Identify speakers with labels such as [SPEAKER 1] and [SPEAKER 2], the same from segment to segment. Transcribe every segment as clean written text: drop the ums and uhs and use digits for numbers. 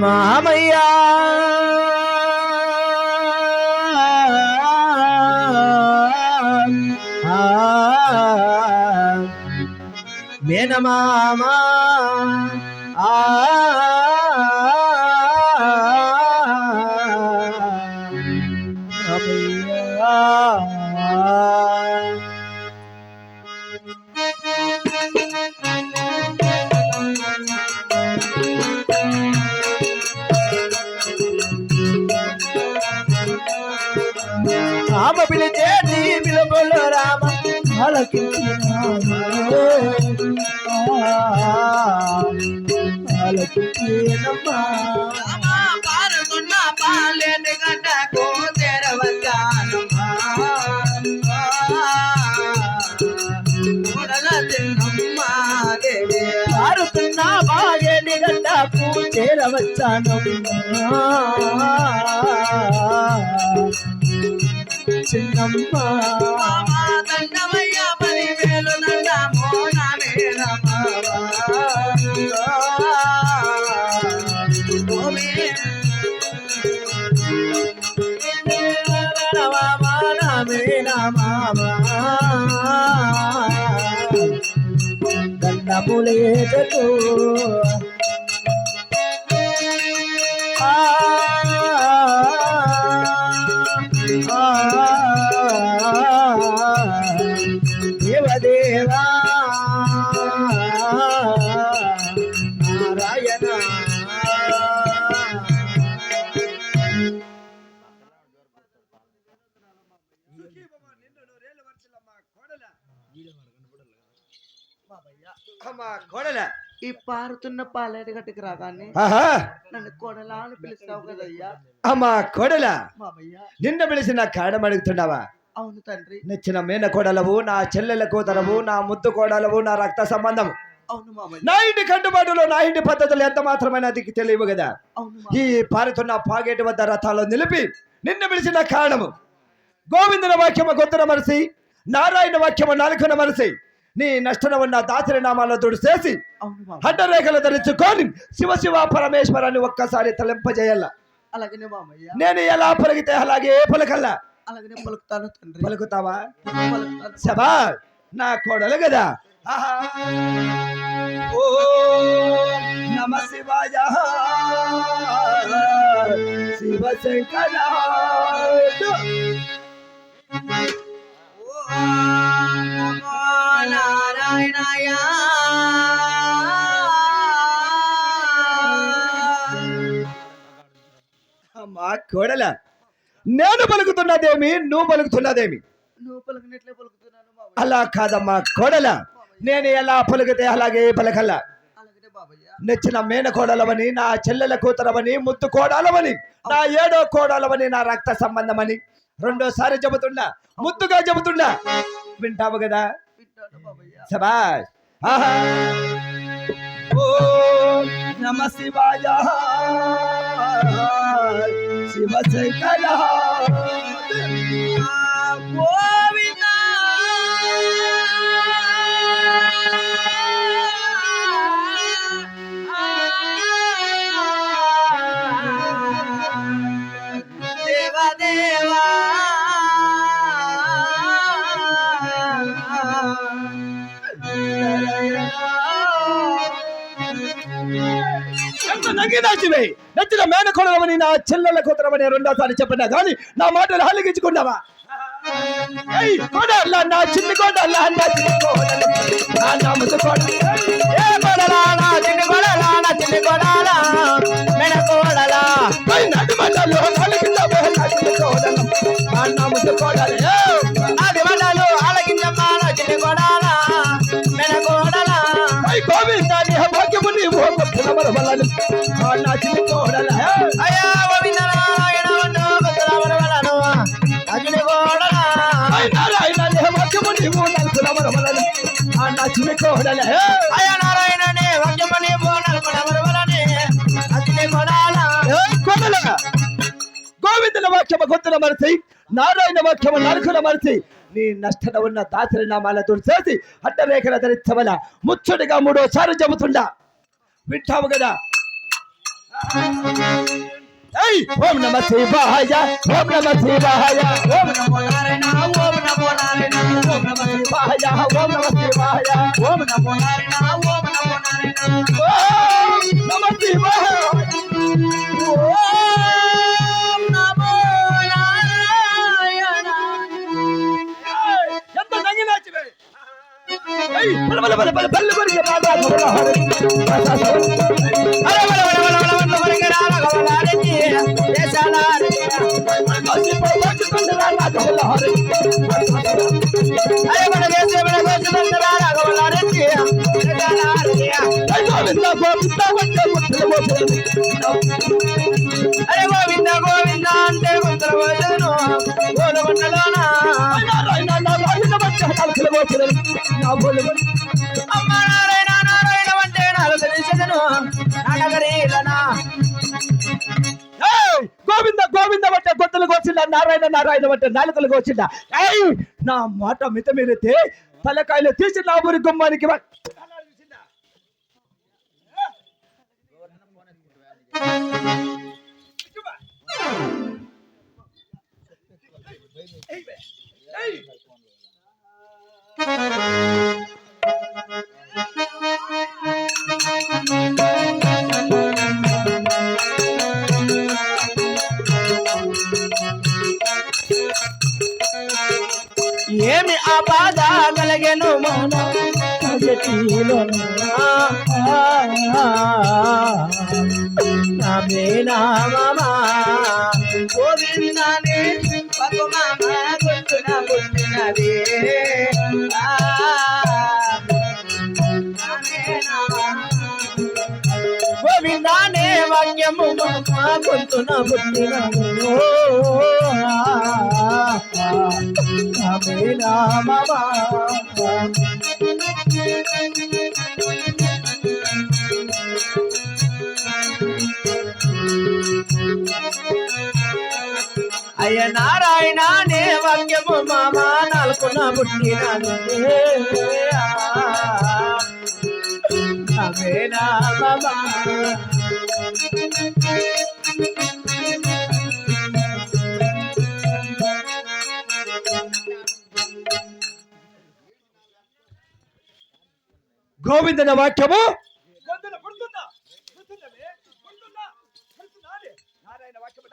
[SPEAKER 1] మామయ్య మేనమామా రామ పిలిచే నీ పిలుపులో రామ ఆలకించినమ్మా
[SPEAKER 2] పారుతున్న పాలేటి గడ్డకు తెరవచ్చానమ్మా దేవి
[SPEAKER 1] పారుతున్న బాగేటి గడ్డకు చేరవచ్చానమ్మా చిన్నమ్మ
[SPEAKER 2] దండమయ్య 10,000 దండమో నా
[SPEAKER 1] దండములే చెట్టు దేవదేవా నారాయణ
[SPEAKER 2] ఈ పారుతున్న పాలేటి గట్టుకు రాగానే నన్ను కోడలా అని పిలుస్తావు కదయ్యా.
[SPEAKER 1] అమ్మా కోడల
[SPEAKER 2] మామయ్య
[SPEAKER 1] నిన్న పిలిచిన కారణం అడుగుతున్నావా?
[SPEAKER 2] అవును తండ్రి.
[SPEAKER 1] నచ్చిన మేన కోడలవు, నా చెల్లెల కూతురవు, నా ముద్దు కోడలవు, నా రక్త సంబంధం.
[SPEAKER 2] అవును మామయ్య.
[SPEAKER 1] నా ఇంటి కట్టుబాటులో నా ఇంటి పద్ధతులు ఎంత మాత్రమైనా అది తెలియవు కదా. ఈ పారుతున్న పాగేటి వద్ద రథాలు నిలిపి నిన్న పిలిచిన కారణము గోవిందుల వాక్యము గొంతున మరిసి, నారాయణ వాక్యము నాలుకన మరిసి, నీ నష్టన ఉన్న దాసరి నామాలను తుడి చేసి అడ్డరేఖలు ధరించుకొని శివ శివ పరమేశ్వరాన్ని ఒక్కసారి తలింపజేయాల.
[SPEAKER 2] అలాగనే మామయ్య.
[SPEAKER 1] నేను ఎలా పలికితే అలాగే పలకల్లా.
[SPEAKER 2] అలాగనే పలుకుతాను తండ్రి.
[SPEAKER 1] పలుకుతావా? సభా నా కోడలు కదా. ఓ నమ శివాయ శివ శంకర
[SPEAKER 2] నారాయణయ
[SPEAKER 1] మా కోడల నేను పలుకుతున్నదేమి, నువ్వు పలుకుతున్నదేమి?
[SPEAKER 2] నువ్వు పలుకున్నట్లే పలుకుతున్నాను.
[SPEAKER 1] అలా కాదమ్మా కోడల, నేను ఎలా పలుకుతే అలాగే పలకల్లా. నచ్చిన మేన కోడలవని, నా చెల్లెల కూతురవని, ముద్దు కోడాలవని, నా 7వ కోడాలవని, నా రక్త సంబంధమని రెండోసారి చెబుతున్నా, ముద్దుగా చెబుతున్నా. వింటావు కదా? శభాష్. ఓ నమ శివాయ శివ శంకర
[SPEAKER 2] గోవింద దేవదేవా
[SPEAKER 1] నచ్చిన మేనకోడలవని, నా చెల్లెల కూతురవని రెండోసారి చెప్పినా కానీ నా మాటలు హల్లిగించుకున్నావా? కోడల్లా నా చిన్ని కోడల్లా, నా చిన్ని కోడలు, నా ముద్దు కోడలు, ఏ కోడలా నా చిన్ని కోడలా, నా చిన్ని కోడలా, మేన కోడలా, నది మండలు హల్లిగించవే, నా చిన్ని కోడలు, నా ముద్దు కోడలు, నది మండలు ఆలకించమ్మా, నా చిన్ని కోడలా, మేన కోడలా, గోవింద నీ భాగ్యము నీ భోగములను నా చిన్ని కోడల, అయ్యా గోవింద నారాయణ భద్రవరవలను నా చిన్ని కోడల, నారాయణ నీ భాగ్యము నీ భోగములను నా నచ్చిన కోడలే అయ నారాయణనే వాక్యమని బోనల్ కొడవరవలనే నచ్చిన కోడాల కోడల గోవిందుల వాక్యము గొంతుల మరిచి నారాయణ వాక్యము నరకుల మరిచి నీ నష్టన ఉన్న దాసరి నామాలతో చేసి అడ్డరేఖల ధరించవల ముచ్చడిగా మూడోసారి చెబుతుండా వింటావు కదా ఓం నమ శివాయ ఓం నమ శివాయ ఓం నమో నారాయణ ఓం నమో నారాయణ ఓం నమ శివాయ ఓం నమ శివాయ ఓం నమో నారాయణ ఓం నమో నారాయణ ఓం నమ శివాయ ఓం నమో నారాయణ ఎంత దంగినాచివే బల బల బల బల బల్ల బరిగే రాధా అరే గోవింద గోవింద అంటే గుంతల భోజనం గోలగొండలోన అమ్మ నారాయణ నారాయణ అంటే నాలుగు దిశను నానగరీలనా గోవింద గోవింద అంటే గొంతులు కోసిండా నారాయణ నారాయణ అంటే నాలుకలు కోసిండా నా మాట మిత మీరితే తలకాయలు తీసి నా ఊరి గుమ్మానికి ఏమి ఆ బాధ కలిగెను గోవిందానే గోవిందానే వాక్యము గొంతున పుట్టినది అయ్య నారాయణ నే వాక్యము మామ నాలుగున పుట్టినది గోవిందన వాక్యము నారాయణ వాక్యము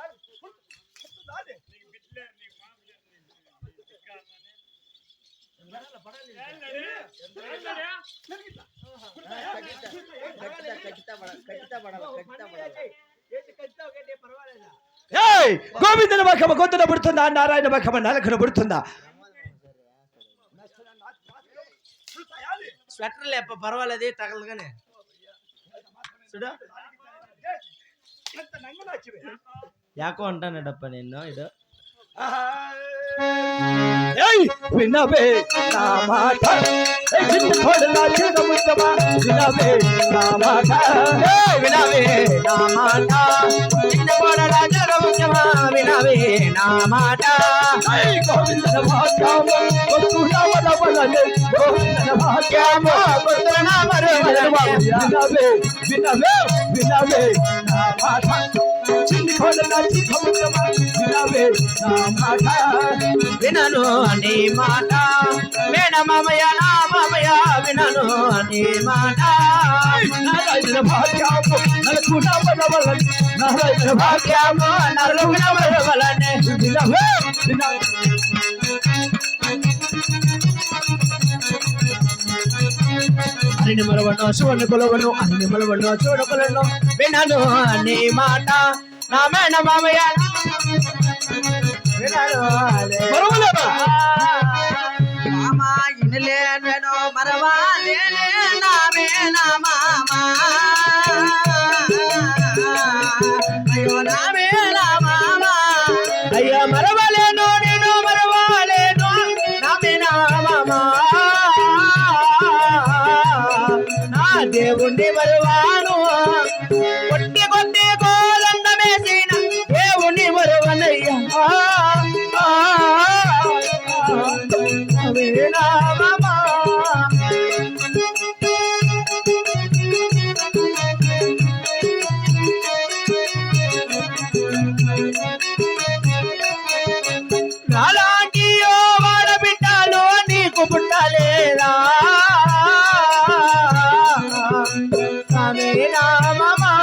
[SPEAKER 1] గోవిందన వాక్యము గొంతున పుడుతుందా నారాయణ వాక్యము నాలుకన పుడుతుందా స్వెటర్ లేప పర్వాలేదు తగలదు కానీ చూడు యాకో అంటానడప్ప నేను ఇడు వినవే నా మాట వినవే నా మాట వినవే నా మాట వినవే నా మాట గోవిందన భాగ్యము వినవే వినవే వినవే నా మాట వినను నీ మాట మేన మామయ్య నా మామయ్య వినను నీ మాట నారాయణ భాగ్యము నలుగుణ వరవలనే నారాయణ భాగ్యము నలుగుణ వరవలనే వినవే అన్ని మరవను శివుని కొలవను అన్ని మరవను శివుని కొలను వినను నీ మాట నా మేన మామయ్య ఇనలేను మరవాలేనే నా మేన మామా అయ్యో నా మేన మామా అయ్యో మరవలేను నేను మరవాలేను నా మేన మామా దేవుణ్ణి మరువాను కొట్టి కొట్టి కోదండ వేసిన దేవుణ్ణి మరువనయ్యా రామమా నాలాంటి వాడబిడ్డలో నీకు పుట్టలేదా రామమా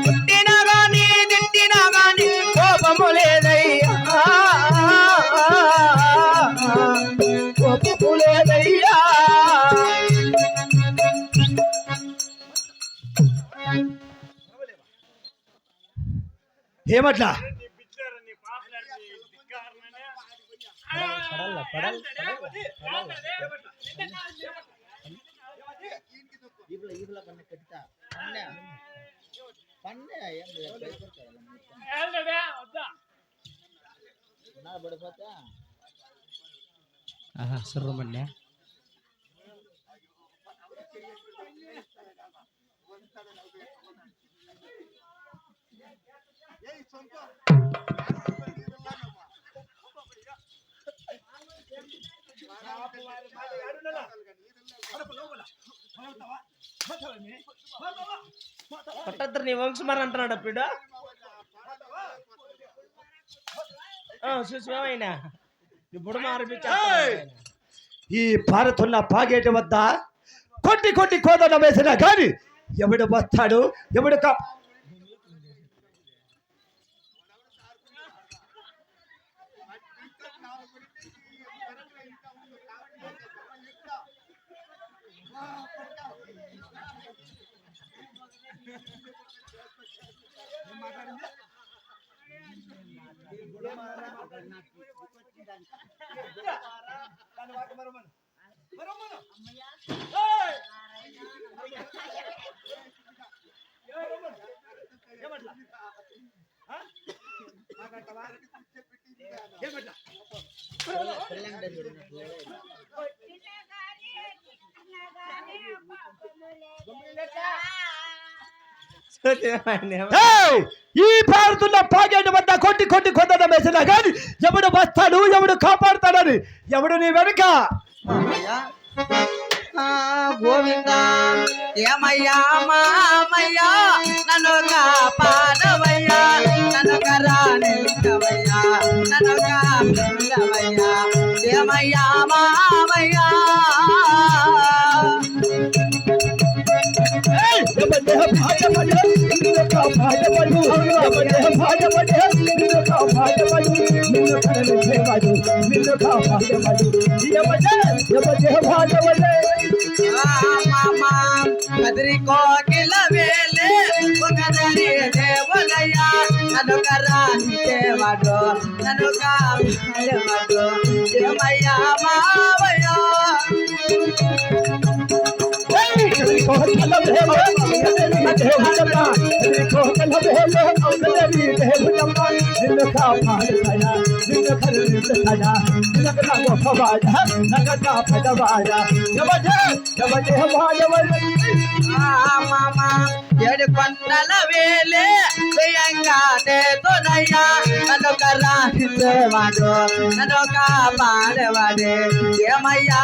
[SPEAKER 1] పుట్టినా గాని తిట్టినా గాని కోపము లేదయ్యా కోపము లేదయ్యా ఏమట్లా సుర్రమన్నే పట్టద్దరు నీ వంశమని అంటున్నాడు అప్పుడు చూసినా ఇప్పుడు మారిపించా ఈ భారతున్న పాగేట వద్ద కొట్టి కొట్టి కోదన వేసినా కానీ ఎవడు వస్తాడు ఎవడు ఈ పారుతున్న పాగేట వద్ద కొట్టి కొట్టి కొట్టడం వేసినా కానీ ఎవడు వస్తాడు ఎవడు కాపాడుతాడని ఎవడు నీ వెనుక
[SPEAKER 2] గోవింద ఏమయ్యా మామయ్యా నన్ను కాపాడవయ్యా నన్ను కరానివయ్యా నన్ను కాపాడవయ్యా ఏమయ్యా మామయ్యా కదిరి కోకిల వేలే ఒకదరి దేవులయ్యా నన్ను కరానివాడు నన్ను కాపాడేవాడు ఏమయ్యా మావయ్యా ఏడు కొండల వేలే ప్రియంగానే తొనయ్యా నన్ను కరానివాడు నన్ను కాపాడేవాడే ఏమయ్యా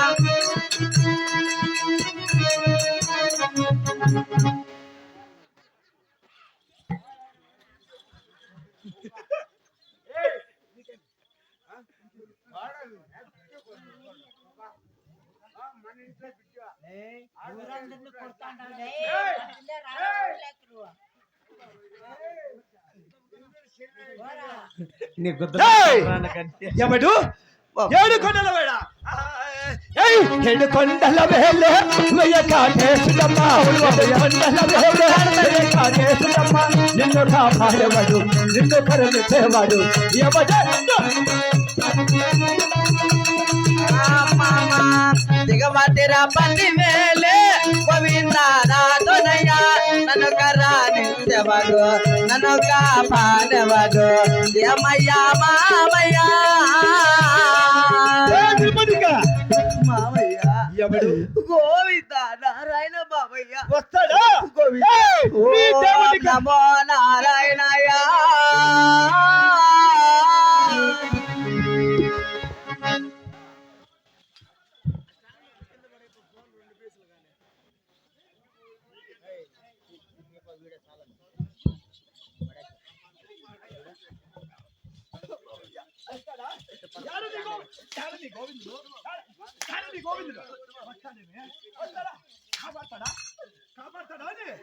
[SPEAKER 1] ఎవడు ఏడు కొండల వేళ ఏడు కొండల వేళ నిన్ను కాపాడేవాడు నిన్ను కరుణించేవాడు
[SPEAKER 2] దిగబట్టిరా పని వేలే గోవింద నాతోనయ్యా నన్ను కరానించే
[SPEAKER 1] కాపాడేవాడు నన్ను కాపాడేవాడు ఏమయ్యా మామయ్యా
[SPEAKER 2] మామయ్య
[SPEAKER 1] ఎవడు
[SPEAKER 2] గోవింద నారాయణ మామయ్య
[SPEAKER 1] వస్తాడా
[SPEAKER 2] నమో నారాయణయ్యా
[SPEAKER 1] గోవిందుడు